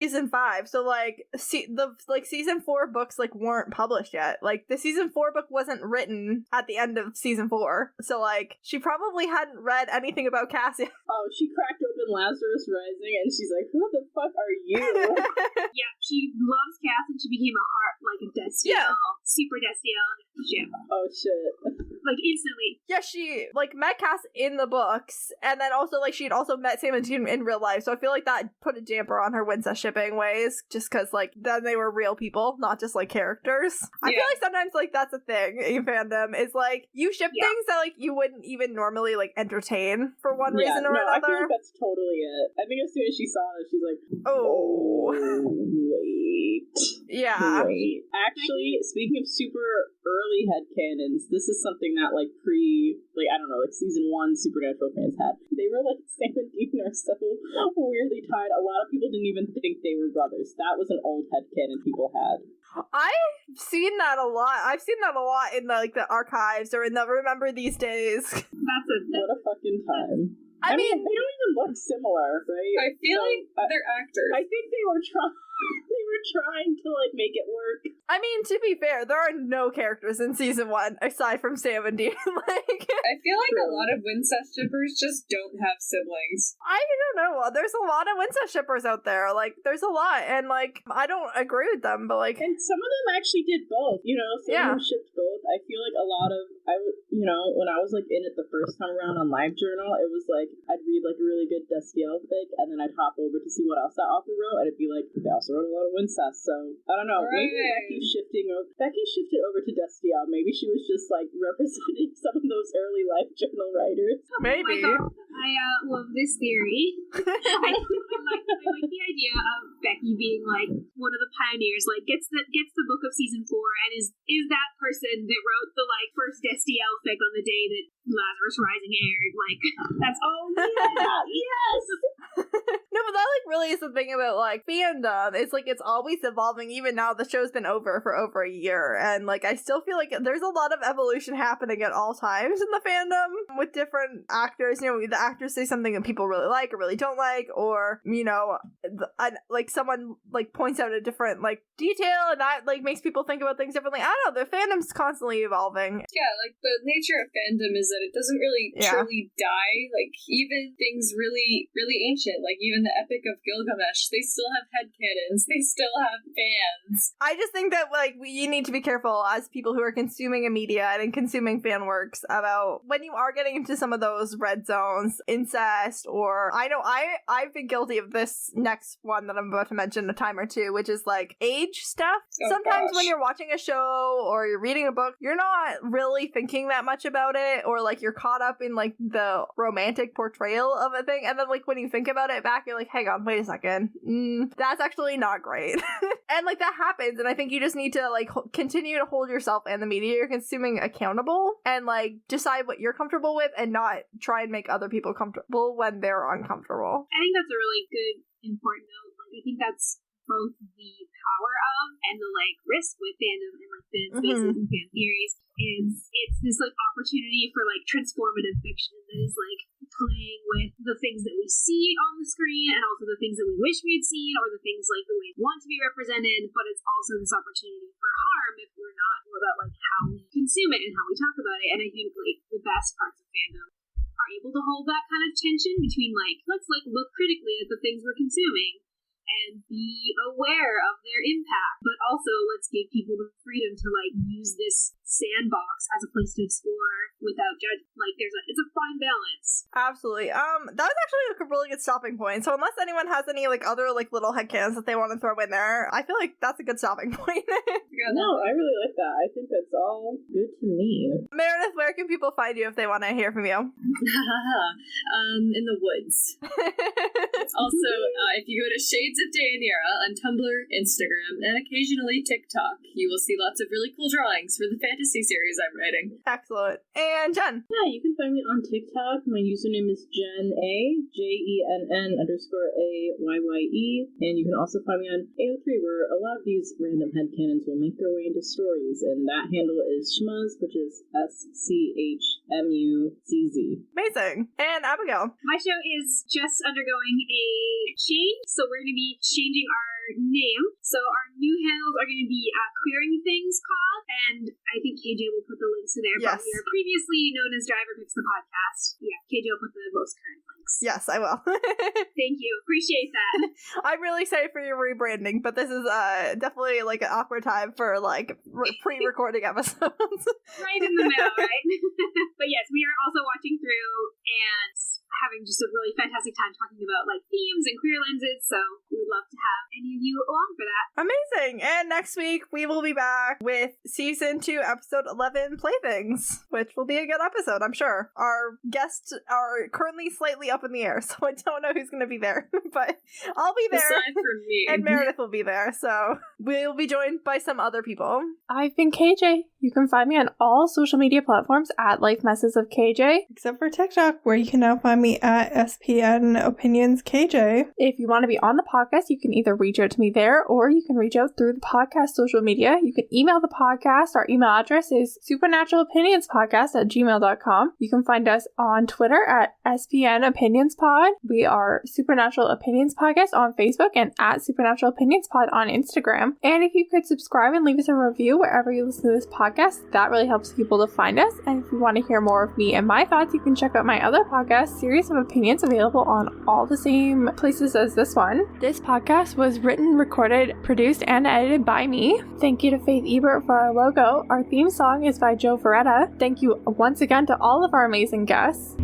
season 5, so like season 4 books like weren't published yet. Like the season 4 book wasn't written at the end of season 4, so like she probably hadn't read anything about Cassie. Oh, she cracked open Lazarus Rising and she's like, who the fuck are you? Yeah, she loves Cass and she became a Destiel, super Destiel. Yeah. Oh shit. Like instantly. Yeah, she like met Cass in the books, and then also like she'd also met Sam and Dean in real life, so I feel like that put a damper on her Wincest shipping ways, just because like then they were real people, not just like characters. I feel like sometimes like that's a thing in fandom, is like you ship things that like you wouldn't even normally like entertain for one reason or another. I feel like that's totally it. I think as soon as she saw it, she's like, oh wait. Yeah. Wait. Actually, speaking of super early headcanons, this is something that like I don't know, like season 1 Supernatural fans had. They were like, Sam and Dean are so weirdly tied. A lot of people didn't even think they were brothers. That was an old headcanon people had. I've seen that a lot. I've seen that a lot in the like the archives or in the Remember These Days. What a fucking time. I mean, they don't even look similar, right? I feel like they're actors. I think they were trying to like make it work. I mean, to be fair, there are no characters in season 1 aside from Sam and Dean. Like, I feel like a lot of Wincest shippers just don't have siblings. I don't know. There's a lot of Wincest shippers out there. Like, there's a lot, and like, I don't agree with them, but like, and some of them actually did both. You know, some shipped both. I feel like a lot of when I was like in it the first time around on LiveJournal, it was like I'd read like a really good Destiel fic, and then I'd hop over to see what else that author wrote, and it'd be like they also wrote a lot of Wincest. So I don't know. Right. Maybe Becky shifted over to Destiel. Maybe she was just like representing some of those early LiveJournal writers. Maybe. Oh I love this theory. I like the idea of Becky being like one of the pioneers, like gets the book of season 4 and is that person that wrote the like first Destiel fic on the day that Lazarus Rising aired. Like that's yes. No, but that like really is the thing about like fandom. It's like it's always evolving. Even now, the show's been over for over a year, and like I still feel like there's a lot of evolution happening at all times in the fandom with different actors. You know, the actors say something that people really like or really don't like, or you know, like someone like points out a different like detail, and that like makes people think about things differently. I don't know. The fandom's constantly evolving. Yeah, like the nature of fandom is that it doesn't really truly die. Like even things really, really ancient, like even the Epic of Gilgamesh, they still have headcanons. They still have fans. I just think that like you need to be careful as people who are consuming a media and consuming fan works about when you are getting into some of those red zones, incest, or I know I've been guilty of this next one that I'm about to mention a time or two, which is like age stuff. Sometimes when you're watching a show or you're reading a book, you're not really thinking that much about it, or like you're caught up in like the romantic portrayal of a thing, and then like when you think about it back, you're like, hang on, wait a second, that's actually not great. And like that happens, and I think you just need to like continue to hold yourself and the media you're consuming accountable, and like decide what you're comfortable with and not try and make other people comfortable when they're uncomfortable. I think that's a really good, important note. Like I think that's both the power of and the like risk with fandom and like fan spaces and fan theories is it's this like opportunity for like transformative fiction that is like playing with the things that we see on the screen and also the things that we wish we had seen, or the things like the way we want to be represented, but it's also this opportunity for harm if we're not about like how we consume it and how we talk about it. And I think like the best parts of fandom are able to hold that kind of tension between like let's like look critically at the things we're consuming and be aware of their impact, but also let's give people the freedom to like use this sandbox as a place to explore without judgment. Like it's a fine balance. Absolutely. That was actually like a really good stopping point. So unless anyone has any like other like little headcanons that they want to throw in there, I feel like that's a good stopping point. No, I really like that. I think that's all good to me. Meredith, where can people find you if they want to hear from you? In the woods. Also, if you go to Shades of Daenerys on Tumblr, Instagram, and occasionally TikTok, you will see lots of really cool drawings for the fantasy series I'm writing. Excellent. And Jenn? Yeah, you can find me on TikTok. My username is Jenn A, JENN_AYYE. And you can also find me on AO3, where a lot of these random headcanons will make their way into stories. And that handle is Shmuzz, which is SCHMUZZ. Amazing. And Abigail? My show is just undergoing a a change. So we're going to be changing our name. So our new handles are going to be Queering Things Pod, and I think KJ will put the links in there. Yes. But we are previously known as Driver Picks the Podcast. Yeah, KJ will put the most current links. Yes, I will. Thank you. Appreciate that. I'm really excited for your rebranding, but this is definitely like an awkward time for like pre-recording episodes. Right in the middle, right? But yes, we are also watching through and having just a really fantastic time talking about like themes and queer lenses, so we would love to have any of you along for that. Amazing! And next week we will be back with season 2 episode 11, Playthings, which will be a good episode, I'm sure. Our guests are currently slightly up in the air, so I don't know who's going to be there, but I'll be there. Aside from me. And Meredith will be there, so we'll be joined by some other people. I've been KJ. You can find me on all social media platforms at Life Messes of KJ. Except for TikTok, where you can now find me at SPN Opinions KJ. If you want to be on the podcast, you can either reach out to me there or you can reach out through the podcast social media. You can email the podcast. Our email address is supernaturalopinionspodcast@gmail.com. You can find us on Twitter at SPN Opinions Pod. We are Supernatural Opinions Podcast on Facebook and at Supernatural Opinions Pod on Instagram. And if you could subscribe and leave us a review wherever you listen to this podcast, that really helps people to find us. And if you want to hear more of me and my thoughts, you can check out my other podcast, Series of Opinions, available on all the same places as this one. This podcast was written, recorded, produced, and edited by me. Thank you to Faith Ebert for our logo. Our theme song is by Joe Veretta. Thank you once again to all of our amazing guests.